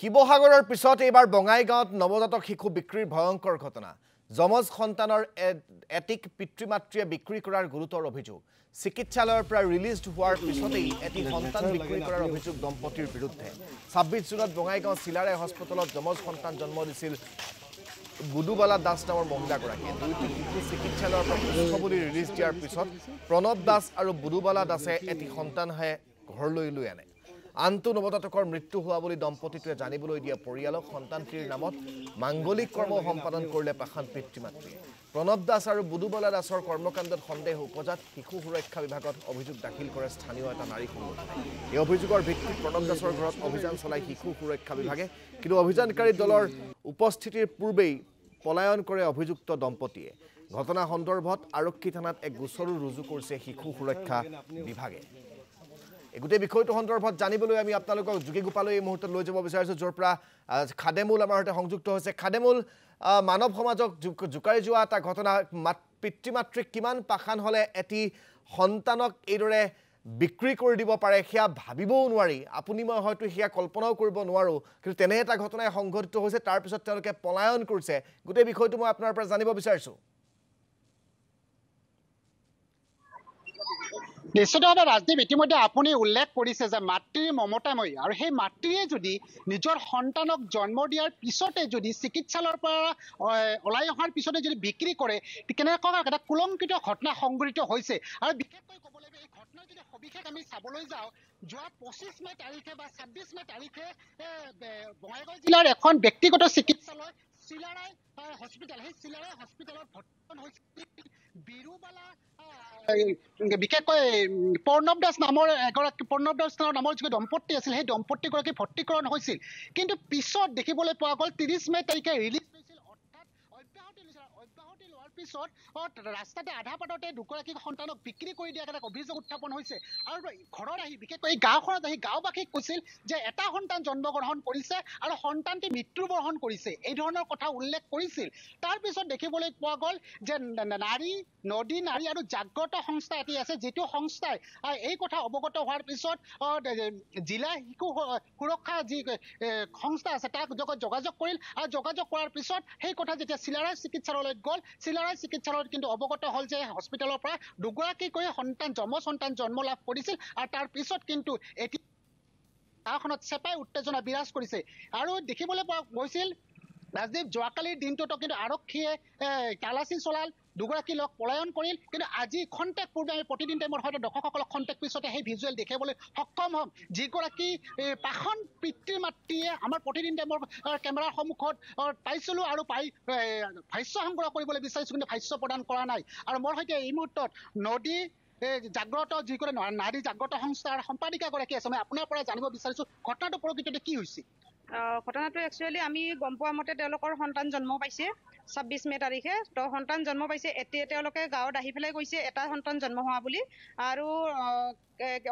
শিৱসাগৰৰ পিছত এইবাৰ বঙাইগাঁৱত নৱজাতক শিশু বিক্ৰীৰ ভয়ংকৰ ঘটনা। যমজ সন্তানৰ এটিক পিতৃ-মাতৃয়ে বিক্ৰী কৰাৰ গুৰুতৰ অভিযোগ। চিকিৎসালয়ৰ পৰা ৰিলিজ হোৱাৰ পিছতেই এটি সন্তান বিক্ৰী কৰাৰ অভিযোগ দম্পতিৰ বিৰুদ্ধে। ২৬ জুনত বঙাইগাঁও চিলাৰে হস্পিটেলত যমজ সন্তান জন্ম দিছিল বুদুবালা দাস নামৰ মহিলাগৰাকীয়ে। দুয়োটি শিশু চিকিৎসালয়ৰ পৰা সুস্থ বুলি ৰিলিজ দিয়াৰ পিছত প্ৰণৱ দাস আৰু বুদুবালা দাসে এটি সন্তানহে ঘৰলৈ লৈ আনে। আনটো নৱজাতকৰ মৃত্যু হোৱা বুলি দম্পতিটোৱে জানিবলৈ দিয়া পৰিয়ালক সন্তানটিৰ নামত মাংগলিক কৰ্ম সম্পাদন কৰিলে পাষাণ পিতৃ-মাতৃয়ে। প্ৰণৱ দাস আৰু বুদুবালা দাসৰ কৰ্মকাণ্ডত সন্দেহ উপজাত শিশু সুৰক্ষা বিভাগত অভিযোগ দাখিল কৰে স্থানীয় এটা নাৰী সংগঠনে। এই অভিযোগৰ ভিত্তিত প্ৰণৱ দাসৰ ঘৰত অভিযান চলাই শিশু সুৰক্ষা বিভাগে, কিন্তু অভিযানকাৰী দলৰ উপস্থিতিৰ পূৰ্বেই পলায়ন কৰে অভিযুক্ত দম্পতিয়ে। ঘটনা সন্দৰ্ভত আৰক্ষী থানাত এক গোচৰো ৰুজু কৰিছে শিশু সুৰক্ষা বিভাগে। এই গোটেই বিষয়টো সন্দৰ্ভত জানিবলৈ আমি আপোনালোকক যোগী গোপালৈ এই মুহূৰ্তত লৈ যাব বিচাৰিছোঁ, য'ৰ পৰা খাদেমুল আমাৰ সৈতে সংযুক্ত হৈছে। খাদেমুল, মানৱ সমাজক জোকাৰি যোৱা এটা ঘটনা। পিতৃ-মাতৃক কিমান পাষাণ হ'লে এটি সন্তানক এইদৰে বিক্ৰী কৰি দিব পাৰে সেয়া ভাবিবও নোৱাৰি। আপুনি মই হয়তো সেয়া কল্পনাও কৰিব নোৱাৰোঁ, কিন্তু তেনে এটা ঘটনাই সংঘটিত হৈছে। তাৰপিছত তেওঁলোকে পলায়ন কৰিছে। গোটেই বিষয়টো মই আপোনাৰ পৰা জানিব বিচাৰিছোঁ। নিশ্চিতভাৱে ৰাজদীপ, ইতিমধ্যে আপুনি উল্লেখ কৰিছে যে মাতৃ মমতাময়ী, আৰু সেই মাতৃয়ে যদি নিজৰ সন্তানক জন্ম দিয়াৰ পিছতে যদি চিকিৎসালয়ৰ পৰা ওলাই অহাৰ পিছতে যদি বিক্ৰী কৰে, কেনেকুৱা এটা কুলংকিত ঘটনা সংঘটিত হৈছে। আৰু বিশেষকৈ ক'ব লাগিব, এই ঘটনাৰ যদি সবিশেষ আমি চাবলৈ যাওঁ, যোৱা ২৫ মে তাৰিখে বা ২৬ মে তাৰিখে বঙাইগাঁও জিলাৰ এখন ব্যক্তিগত চিকিৎসালয় চিলাৰায় হস্পিটেল, সেই চিলাৰায় হস্পিটেলত ভৰ্তি হৈছিল বিৰুবালা, বিশেষকৈ প্ৰণৱ দাস নামৰ যিটো দম্পতি আছিল, সেই দম্পতিগৰাকী ভৰ্তিকৰণ হৈছিল। কিন্তু পিছত দেখিবলৈ পোৱা গ'ল ৩০ মে তাৰিখে ৰিলিজ হৈছিল, অৰ্থাৎ অব্যাহতি লোৱাৰ পিছত ৰাস্তাতে আধা বাটতে দুগৰাকী সন্তানক বিক্ৰী কৰি দিয়াৰ এটা অভিযোগ উত্থাপন হৈছে। আৰু ঘৰত আহি বিশেষকৈ এই গাঁওখনত আহি গাঁওবাসীক কৈছিল যে এটা সন্তান জন্মগ্ৰহণ কৰিছে আৰু সন্তানটি মৃত্যুবৰণ কৰিছে, এই ধৰণৰ কথা উল্লেখ কৰিছিল। তাৰপিছত দেখিবলৈ পোৱা গ'ল যে নদী নাৰী আৰু জাগ্ৰত সংস্থা এটি আছে, যিটো সংস্থাই এই কথা অৱগত হোৱাৰ পিছত জিলা শিশু সুৰক্ষা যি সংস্থা আছে তাক যোগাযোগ কৰিল, আৰু যোগাযোগ কৰাৰ পিছত সেই কথা যেতিয়া চিলাৰায় চিকিৎসালয়লৈ গ'ল, চিলাৰায় চিকিৎসালয়ত কিন্তু অৱগত হ'ল যে হস্পিটেলৰ পৰা দুগৰাকীকৈ যমজ সন্তান জন্ম লাভ কৰিছিল। আৰু তাৰ পিছত কিন্তু এতিয়া গাঁওখনত চেপাই উত্তেজনা বিৰাজ কৰিছে। আৰু দেখিবলৈ পোৱা গৈছিল ৰাজদীপ, যোৱাকালিৰ দিনটোতো কিন্তু আৰক্ষীয়ে তালাচী চলাল, দুগৰাকী লগ পলায়ন কৰিল। কিন্তু আজি খন্তেক পূৰ্বে আমি প্ৰতিদিন টাইমত হয়তো দৰ্শকসকলক খন্তেক পিছতে সেই ভিজুৱেল দেখাবলৈ সক্ষম হ'ম, যিগৰাকী পাষাণ পিতৃ-মাতৃয়ে আমাৰ প্ৰতিদিন টাইমৰ কেমেৰাৰ সন্মুখত পাইছিলোঁ, আৰু ভাষ্য সংগ্ৰহ কৰিবলৈ বিচাৰিছোঁ, কিন্তু ভাষ্য প্ৰদান কৰা নাই। আৰু মোৰ সৈতে এই মুহূৰ্তত নদী জাগ্ৰত যিকোনো নাৰী জাগ্ৰত সংস্থাৰ সম্পাদিকাগৰাকী আছে। মই আপোনাৰ পৰা জানিব বিচাৰিছোঁ ঘটনাটো প্ৰকৃততে কি হৈছে। ঘটনাটো একচুৱেলি আমি গম পোৱা মতে তেওঁলোকৰ সন্তান জন্ম পাইছে ২৬ মে তাৰিখে। তো সন্তান জন্ম পাইছে, এতিয়া তেওঁলোকে গাঁৱত আহি পেলাই কৈছে এটা সন্তান জন্ম হোৱা বুলি। আৰু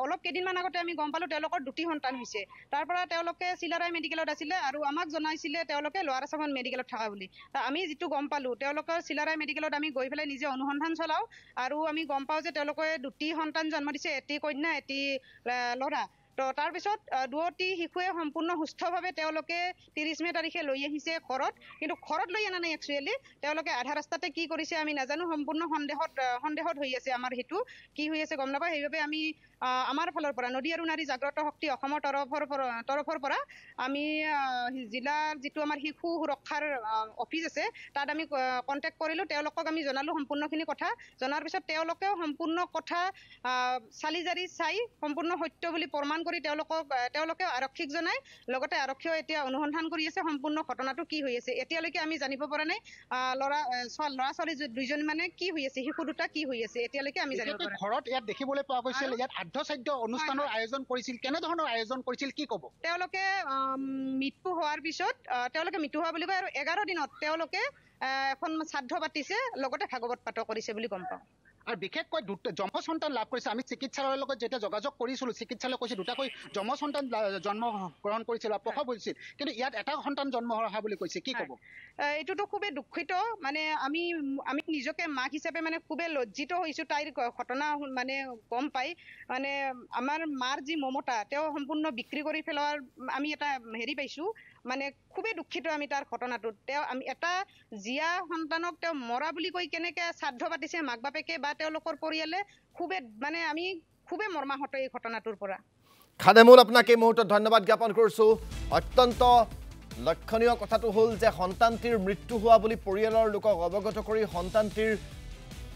অলপ কেইদিনমান আগতে আমি গম পালোঁ তেওঁলোকৰ দুটি সন্তান হৈছে। তাৰ পৰা তেওঁলোকে চিলাৰায় মেডিকেলত আছিলে আৰু আমাক জনাইছিলে তেওঁলোকে লোৱাৰ আছামত মেডিকেলত থকা বুলি। আমি যিটো গম পালোঁ, তেওঁলোকৰ চিলাৰায় মেডিকেলত আমি গৈ পেলাই নিজে অনুসন্ধান চলাওঁ, আৰু আমি গম পাওঁ যে তেওঁলোকে দুটি সন্তান জন্ম দিছে, এটি কন্যা এটি ল'ৰা। তো তাৰপিছত দুয়োটি শিশুৱে সম্পূৰ্ণ সুস্থভাৱে তেওঁলোকে ৩০ মে তাৰিখে লৈ আহিছে ঘৰত। কিন্তু ঘৰত লৈ অনা নাই, একচুৱেলি তেওঁলোকে আধা ৰাস্তাতে কি কৰিছে আমি নাজানো। সম্পূৰ্ণ সন্দেহত হৈ আছে আমাৰ, সেইটো কি হৈ আছে গম নাপাওঁ। সেইবাবে আমি আমাৰ ফালৰ পৰা নদী আৰু নাৰী জাগ্ৰত শক্তি অসমৰ তৰফৰ পৰা আমি জিলাৰ যিটো আমাৰ শিশু সুৰক্ষাৰ অফিচ আছে তাত আমি কণ্টেক্ট কৰিলোঁ। তেওঁলোকক আমি জনালোঁ সম্পূৰ্ণখিনি কথা। জনাৰ পিছত তেওঁলোকেও সম্পূৰ্ণ কথা চালি জাৰি চাই সম্পূৰ্ণ সত্য বুলি প্ৰমাণ কৰি তেওঁলোকে আৰক্ষীক জনাই, লগতে আৰক্ষীয়েও এতিয়া অনুসন্ধান কৰি আছে সম্পূৰ্ণ ঘটনাটো কি হৈ আছে। এতিয়ালৈকে আমি জানিব পৰা নাই ল'ৰা ছোৱালী দুইজন মানে কি হৈ আছে, শিশু দুটা কি হৈ আছে, এতিয়ালৈকে আমি জানিব পৰা নাই। ঘৰত ইয়াত দেখিবলৈ পোৱা গৈছিল ইয়াত আদ্যশ্ৰাদ্ধ অনুষ্ঠানৰ আয়োজন কৰিছিল, কেনেধৰণৰ আয়োজন কৰিছিল কি ক'ব। তেওঁলোকে মৃত্যু হোৱাৰ পিছত তেওঁলোকে মৃত্যু হোৱা বুলি কয়, আৰু 11 দিনত তেওঁলোকে এখন শ্ৰাদ্ধ পাতিছে, লগতে ভাগৱত পাঠ কৰিছে বুলি গম পাওঁ। আৰু বিশেষকৈ যমজ সন্তান লাভ কৰিছে। আমি চিকিৎসালয়ৰ লগত যেতিয়া যোগাযোগ কৰিছিলোঁ, চিকিৎসালয়ে কৈছে দুটাকৈ যমজ সন্তান জন্ম গ্ৰহণ কৰিছিল বা প্ৰসৱ হৈছিল, কিন্তু ইয়াত এটা সন্তান জন্ম হোৱা বুলি কৈছে, কি ক'ব। এইটোতো খুবেই দুঃখিত, মানে আমি নিজকে মাক হিচাপে মানে খুবেই লজ্জিত হৈছোঁ তাইৰ ঘটনা মানে গম পাই। মানে আমাৰ মাৰ যি মমতা তেওঁ সম্পূৰ্ণ বিক্ৰী কৰি পেলোৱাৰ আমি এটা হেৰি পাইছোঁ। মানে খুবেই দুখিত আমি তাৰ ঘটনাটোত আমি এটা জীয়া সন্তানক মৰা বুলি কৈ কেনেকৈ শ্ৰাদ্ধ পাতিছে মাক বাপেকে বা তেওঁলোকৰ পৰিয়ালে খুবেই মানে আমি খুবেই মৰ্মাহত এই ঘটনাটোৰ পৰা খাদেমুল আপোনাক এই মুহূৰ্তত ধন্যবাদ জ্ঞাপন কৰিছোঁ অত্যন্ত লক্ষণীয় কথাটো হ'ল যে সন্তানটিৰ মৃত্যু হোৱা বুলি পৰিয়ালৰ লোকক অৱগত কৰি সন্তানটিৰ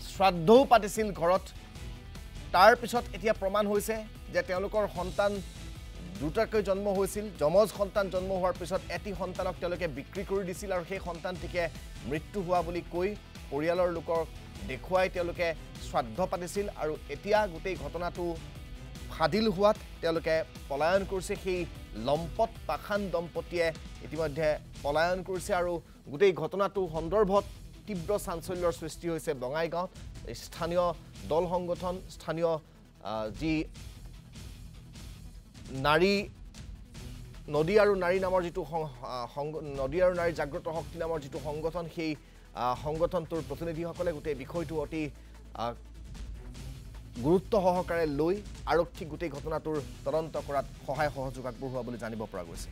শ্ৰাদ্ধও পাতিছিল ঘৰত তাৰ পিছত এতিয়া প্ৰমাণ হৈছে যে তেওঁলোকৰ সন্তান দুটাকৈ জন্ম হৈছিল যমজ সন্তান জন্ম হোৱাৰ পিছত এটি সন্তানক তেওঁলোকে বিক্ৰী কৰি দিছিল আৰু সেই সন্তানটিকে মৃত্যু হোৱা বুলি কৈ পৰিয়ালৰ লোকক দেখুৱাই তেওঁলোকে শ্ৰাদ্ধ পাতিছিল আৰু এতিয়া গোটেই ঘটনাটো ফাদিল হোৱাত তেওঁলোকে পলায়ন কৰিছে সেই লম্পট পাখান দম্পতীয়ে ইতিমধ্যে পলায়ন কৰিছে আৰু গোটেই ঘটনাটো সন্দৰ্ভত তীব্ৰ চাঞ্চল্যৰ সৃষ্টি হৈছে বঙাইগাঁৱত স্থানীয় দল সংগঠন স্থানীয় যি নাৰী নদী আৰু নাৰী নামৰ যিটো নদী আৰু নাৰী জাগ্ৰত শক্তি নামৰ যিটো সংগঠন সেই সংগঠনটোৰ প্ৰতিনিধিসকলে গোটেই বিষয়টো অতি গুৰুত্ব সহকাৰে লৈ আৰক্ষীক গোটেই ঘটনাটোৰ তদন্ত কৰাত সহায় সহযোগ আগবঢ়োৱা বুলি জানিব পৰা গৈছে